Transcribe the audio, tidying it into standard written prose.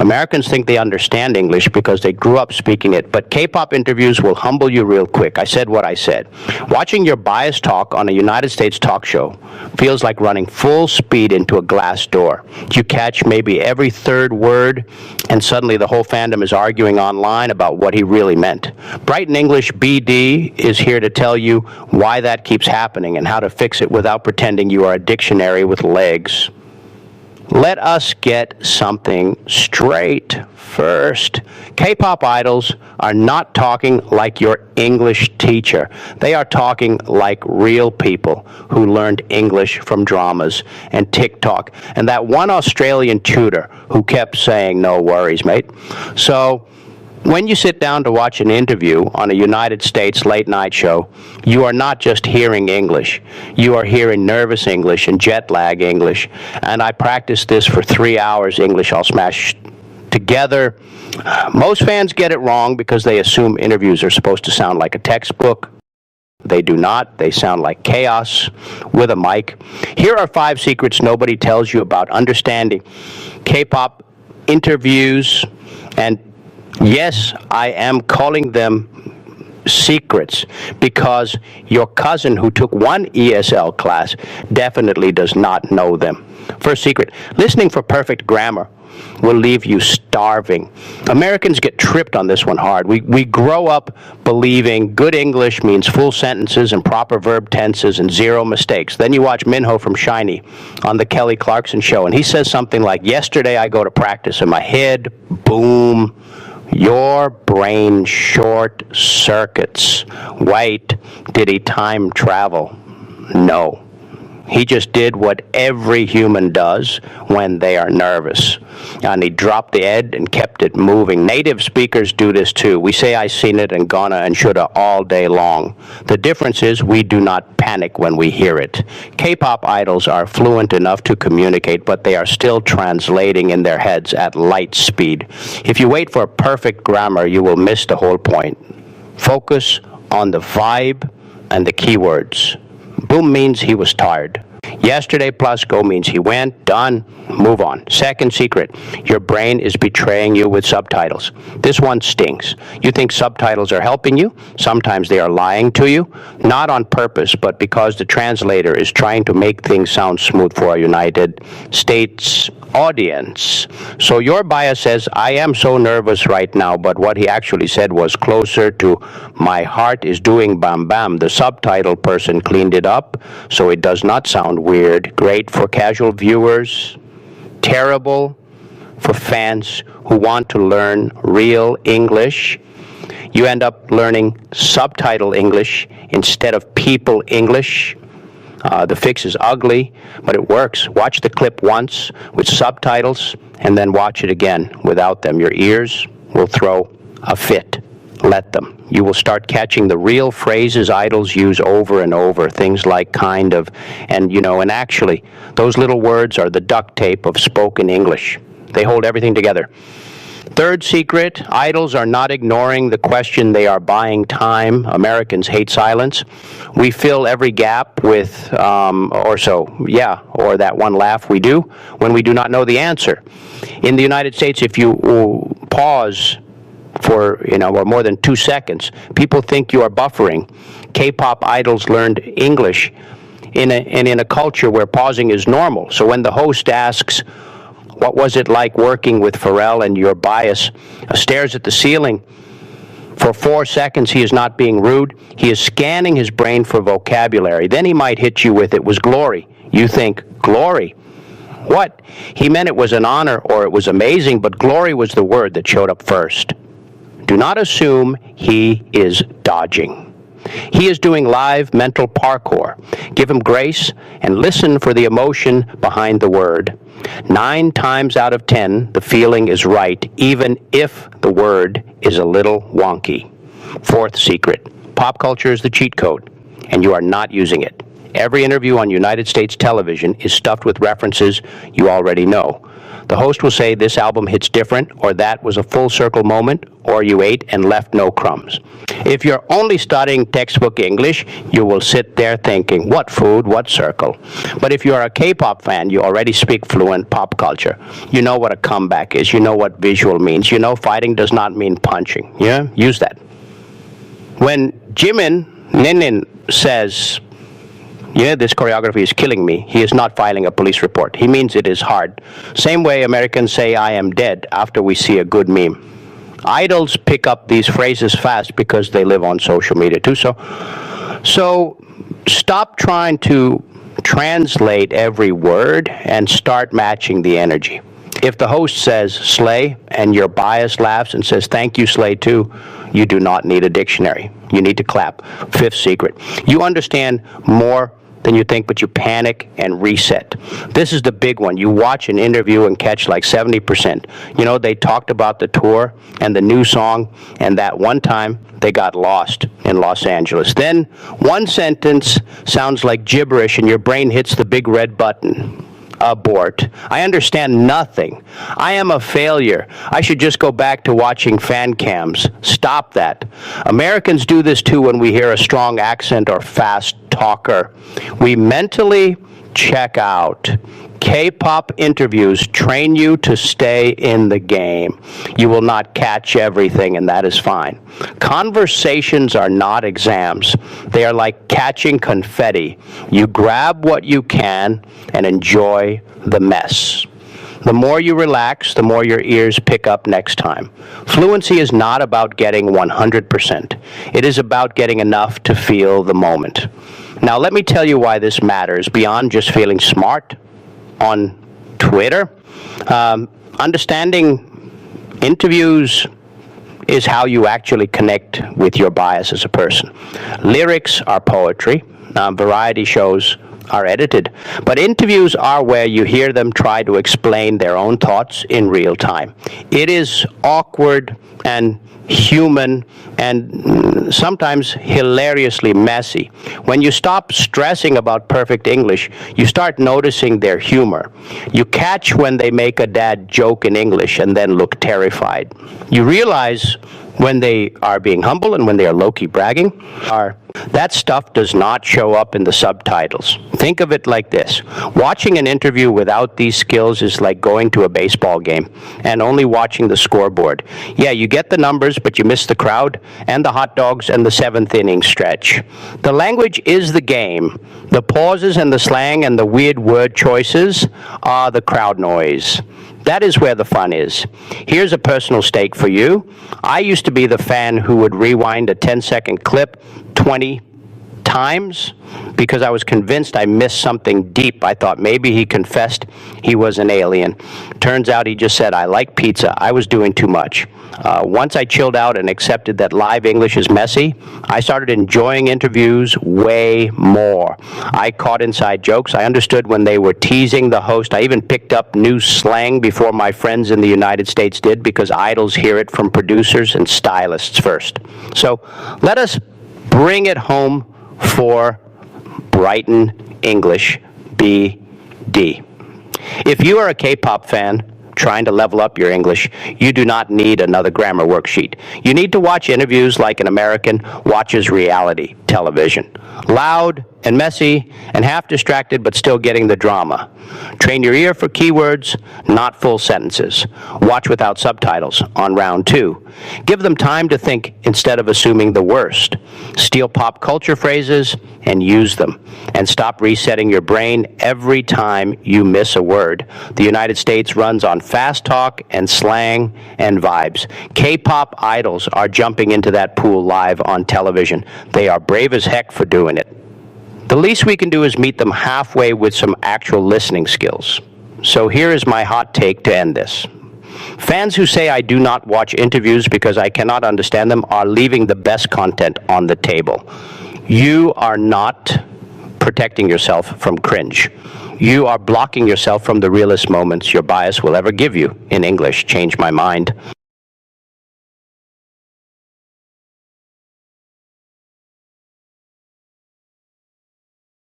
Americans think they understand English because they grew up speaking it, but K-pop interviews will humble you real quick. I said what I said. Watching your bias talk on a United States talk show feels like running full speed into a glass door. You catch maybe every third word, and suddenly the whole fandom is arguing online about what he really meant. Brighton English BD is here to tell you why that keeps happening and how to fix it without pretending you are a dictionary with legs. Let us get something straight first. K-pop idols are not talking like your English teacher. They are talking like real people who learned English from dramas and TikTok, and that one Australian tutor who kept saying, "No worries, mate." So when you sit down to watch an interview on a United States late-night show, you are not just hearing English. You are hearing nervous English and jet lag English. And I practiced this for 3 hours, English I'll smash together. Most fans get it wrong because they assume interviews are supposed to sound like a textbook. They do not. They sound like chaos with a mic. Here are 5 secrets nobody tells you about understanding K-pop interviews, and yes, I am calling them secrets because your cousin who took one ESL class definitely does not know them. First secret, listening for perfect grammar will leave you starving. Americans get tripped on this one hard. We grow up believing good English means full sentences and proper verb tenses and 0 mistakes. Then you watch Minho from Shiny on the Kelly Clarkson show, and he says something like, "Yesterday I go to practice and my head, boom." Your brain short circuits. Wait, did he time travel? No. He just did what every human does when they are nervous. And he dropped the ed and kept it moving. Native speakers do this too. We say I seen it and gonna and shoulda all day long. The difference is we do not panic when we hear it. K-pop idols are fluent enough to communicate, but they are still translating in their heads at light speed. If you wait for perfect grammar, you will miss the whole point. Focus on the vibe and the keywords. Boom means he was tired. Yesterday plus go means he went, done, move on. Second secret, your brain is betraying you with subtitles. This one stings. You think subtitles are helping you? Sometimes they are lying to you, not on purpose, but because the translator is trying to make things sound smooth for a United States audience. So your bias says, "I am so nervous right now," but what he actually said was closer to, "My heart is doing bam bam." The subtitle person cleaned it up so it does not sound weird. Great for casual viewers, terrible for fans who want to learn real English. You end up learning subtitle English instead of people English. The fix is ugly, but it works. Watch the clip once with subtitles and then watch it again without them. Your ears will throw a fit. Let them. You will start catching the real phrases idols use over and over, things like kind of, and actually, those little words are the duct tape of spoken English. They hold everything together. Third secret, idols are not ignoring the question, they are buying time. Americans hate silence. We fill every gap with, or that one laugh we do when we do not know the answer. In the United States, if you pause for, or more than 2 seconds, people think you are buffering. K-pop idols learned English in a culture where pausing is normal. So when the host asks, "What was it like working with Pharrell?" and your bias stares at the ceiling for 4 seconds, he is not being rude. He is scanning his brain for vocabulary. Then he might hit you with, "It was glory." You think, "Glory? What?" He meant it was an honor or it was amazing, but glory was the word that showed up first. Do not assume he is dodging. He is doing live mental parkour. Give him grace and listen for the emotion behind the word. 9 times out of 10, the feeling is right, even if the word is a little wonky. Fourth secret, pop culture is the cheat code, and you are not using it. Every interview on United States television is stuffed with references you already know. The host will say this album hits different, or that was a full circle moment, or you ate and left no crumbs. If you're only studying textbook English, you will sit there thinking, what food, what circle? But if you're a K-pop fan, you already speak fluent pop culture. You know what a comeback is. You know what visual means. You know fighting does not mean punching. Yeah? Use that. When Jimin Ninin says, yeah, this choreography is killing me, he is not filing a police report. He means it is hard. Same way Americans say I am dead after we see a good meme. Idols pick up these phrases fast because they live on social media too. So stop trying to translate every word and start matching the energy. If the host says Slay and your bias laughs and says thank you Slay too, you do not need a dictionary. You need to clap. Fifth secret. You understand more than you think, but you panic and reset. This is the big one. You watch an interview and catch like 70%. You know, they talked about the tour and the new song, and that one time they got lost in Los Angeles. Then one sentence sounds like gibberish and your brain hits the big red button. Abort. I understand nothing. I am a failure. I should just go back to watching fan cams. Stop that. Americans do this too when we hear a strong accent or fast talker. We mentally check out. K-pop interviews train you to stay in the game. You will not catch everything, and that is fine. Conversations are not exams. They are like catching confetti. You grab what you can and enjoy the mess. The more you relax, the more your ears pick up next time. Fluency is not about getting 100%. It is about getting enough to feel the moment. Now, let me tell you why this matters beyond just feeling smart on Twitter. Understanding interviews is how you actually connect with your bias as a person. Lyrics are poetry. Variety shows are edited. But interviews are where you hear them try to explain their own thoughts in real time. It is awkward and human and sometimes hilariously messy. When you stop stressing about perfect English, you start noticing their humor. You catch when they make a dad joke in English and then look terrified. You realize when they are being humble and when they are low-key bragging. That stuff does not show up in the subtitles. Think of it like this. Watching an interview without these skills is like going to a baseball game and only watching the scoreboard. Yeah, you get the numbers, but you miss the crowd and the hot dogs and the seventh inning stretch. The language is the game. The pauses and the slang and the weird word choices are the crowd noise. That is where the fun is. Here's a personal stake for you. I used to be the fan who would rewind a 10-second clip 20 times because I was convinced I missed something deep. I thought maybe he confessed he was an alien. Turns out he just said, I like pizza. I was doing too much. Once I chilled out and accepted that live English is messy, I started enjoying interviews way more. I caught inside jokes. I understood when they were teasing the host. I even picked up new slang before my friends in the United States did because idols hear it from producers and stylists first. So let us bring it home for Brighton English BD. If you are a K-pop fan trying to level up your English, you do not need another grammar worksheet. You need to watch interviews like an American watches reality television. Loud and messy and half distracted but still getting the drama. Train your ear for keywords, not full sentences. Watch without subtitles on round 2. Give them time to think instead of assuming the worst. Steal pop culture phrases and use them. And stop resetting your brain every time you miss a word. The United States runs on fast talk and slang and vibes. K-pop idols are jumping into that pool live on television. They are brave as heck for doing it. The least we can do is meet them halfway with some actual listening skills. So here is my hot take to end this. Fans who say I do not watch interviews because I cannot understand them are leaving the best content on the table. You are not protecting yourself from cringe. You are blocking yourself from the realest moments your bias will ever give you. In English, change my mind.